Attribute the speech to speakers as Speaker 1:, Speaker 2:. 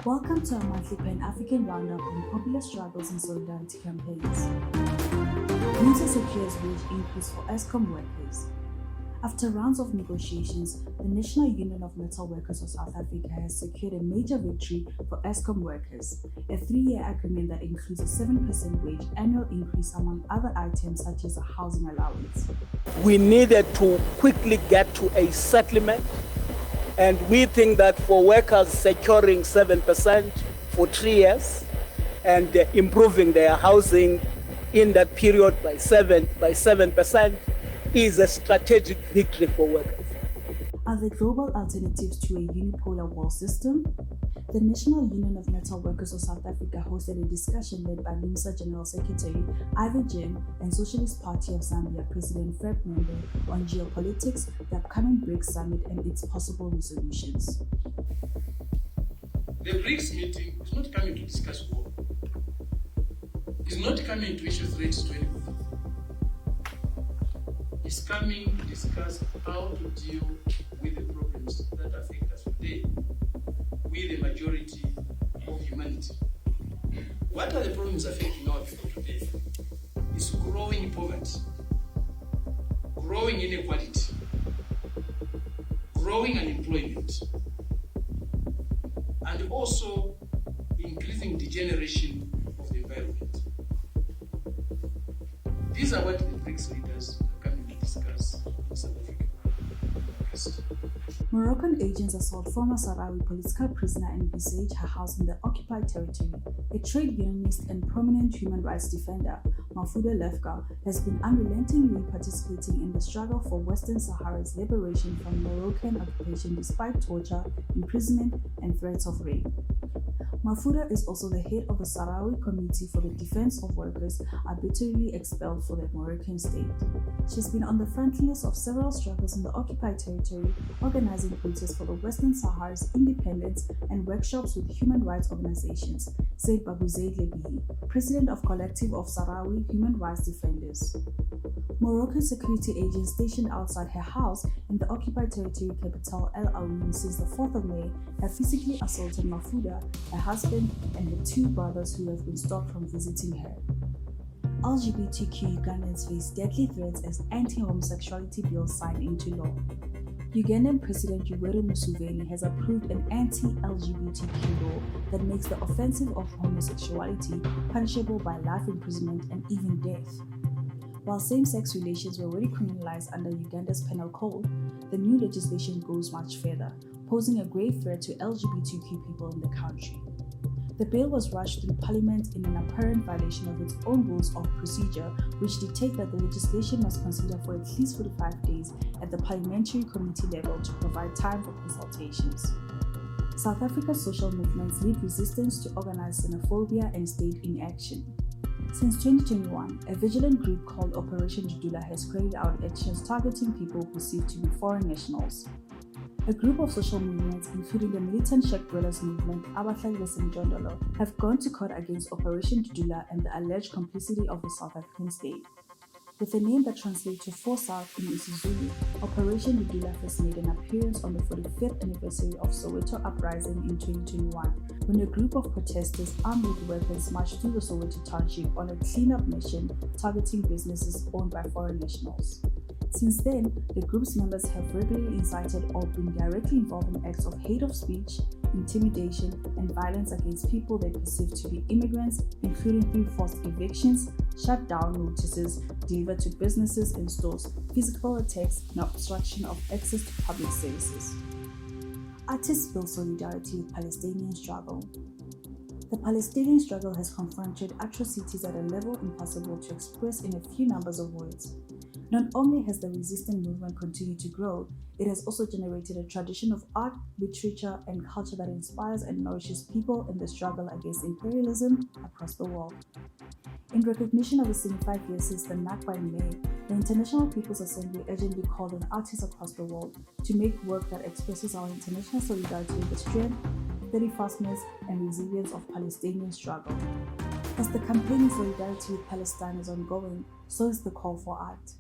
Speaker 1: Welcome to our monthly Pan-African roundup on popular struggles and solidarity campaigns. NUMSA secures wage increase for Eskom workers. After rounds of negotiations, the National Union of Metal Workers of South Africa has secured a major victory for Eskom workers, a 3-year agreement that includes a 7% wage annual increase among other items such as a housing allowance.
Speaker 2: We needed to quickly get to a settlement, and we think that for workers securing 7% for 3 years and improving their housing in that period by 7% is a strategic victory for workers.
Speaker 1: Are there global alternatives to a unipolar world system? The National Union of Metal Workers of South Africa hosted a discussion led by NUMSA General Secretary Ivy Jim and Socialist Party of Zambia President Fred Mende on geopolitics, the upcoming BRICS summit and its possible resolutions.
Speaker 3: The BRICS meeting is not coming to discuss war. It's not coming to issue threats to anybody. It's coming to discuss how to deal with the problems that affect us today, with the majority of humanity. What are the problems affecting our people today? It's growing poverty, growing inequality, growing unemployment, and also increasing degeneration of the environment. These are what the BRICS leaders are coming to discuss in South Africa.
Speaker 1: Moroccan agents assault former Sahrawi political prisoner and besiege her house in the occupied territory. A trade unionist and prominent human rights defender, Mahfouda Lefka, has been unrelentingly participating in the struggle for Western Sahara's liberation from Moroccan occupation despite torture, imprisonment, and threats of rape. Mahfouda is also the head of the Sahrawi Committee for the Defense of Workers arbitrarily expelled for the Moroccan state. She has been on the front lines of several struggles in the occupied territory, organizing protests for the Western Sahara's independence and workshops with human rights organizations, said Babu Zaid Lebihi, president of Collective of Sahrawi Human Rights Defenders. Moroccan security agents stationed outside her house in the occupied territory capital El Aoun since the 4th of May have physically assaulted Mahfouda, her husband, and her 2 brothers who have been stopped from visiting her. LGBTQ Ugandans face deadly threats as anti-homosexuality bill signed into law. Ugandan President Yoweri Museveni has approved an anti-LGBTQ law that makes the offensive of homosexuality punishable by life imprisonment and even death. While same-sex relations were already criminalized under Uganda's penal code, the new legislation goes much further, posing a grave threat to LGBTQ people in the country. The bill was rushed through Parliament in an apparent violation of its own rules of procedure, which dictate that the legislation must consider for at least 45 days at the parliamentary committee level to provide time for consultations. South Africa's social movements lead resistance to organized xenophobia and state inaction. Since 2021, a vigilant group called Operation Dudula has carried out actions targeting people perceived to be foreign nationals. A group of social movements, including the militant Czech Brothers movement, Abahlali Besendondolo, have gone to court against Operation Dudula and the alleged complicity of the South African state. With a name that translates to 4 South in isiZulu, Operation Dudula first made an appearance on the 45th anniversary of Soweto uprising in 2021, when a group of protesters armed with weapons marched through the Soweto township on a clean-up mission targeting businesses owned by foreign nationals. Since then, the group's members have regularly incited or been directly involved in acts of hate of speech, intimidation, and violence against people they perceive to be immigrants, including through forced evictions, shut-down notices delivered to businesses and stores, physical attacks, and obstruction of access to public services. Artists build solidarity with Palestinian struggle. The Palestinian struggle has confronted atrocities at a level impossible to express in a few numbers of words. Not only has the resistance movement continued to grow, it has also generated a tradition of art, literature, and culture that inspires and nourishes people in the struggle against imperialism across the world. In recognition of the 75 years since the Nakba in May, the International People's Assembly urgently called on artists across the world to make work that expresses our international solidarity with the strength, steadfastness, and resilience of Palestinian struggle. As the campaign in solidarity with Palestine is ongoing, so is the call for art.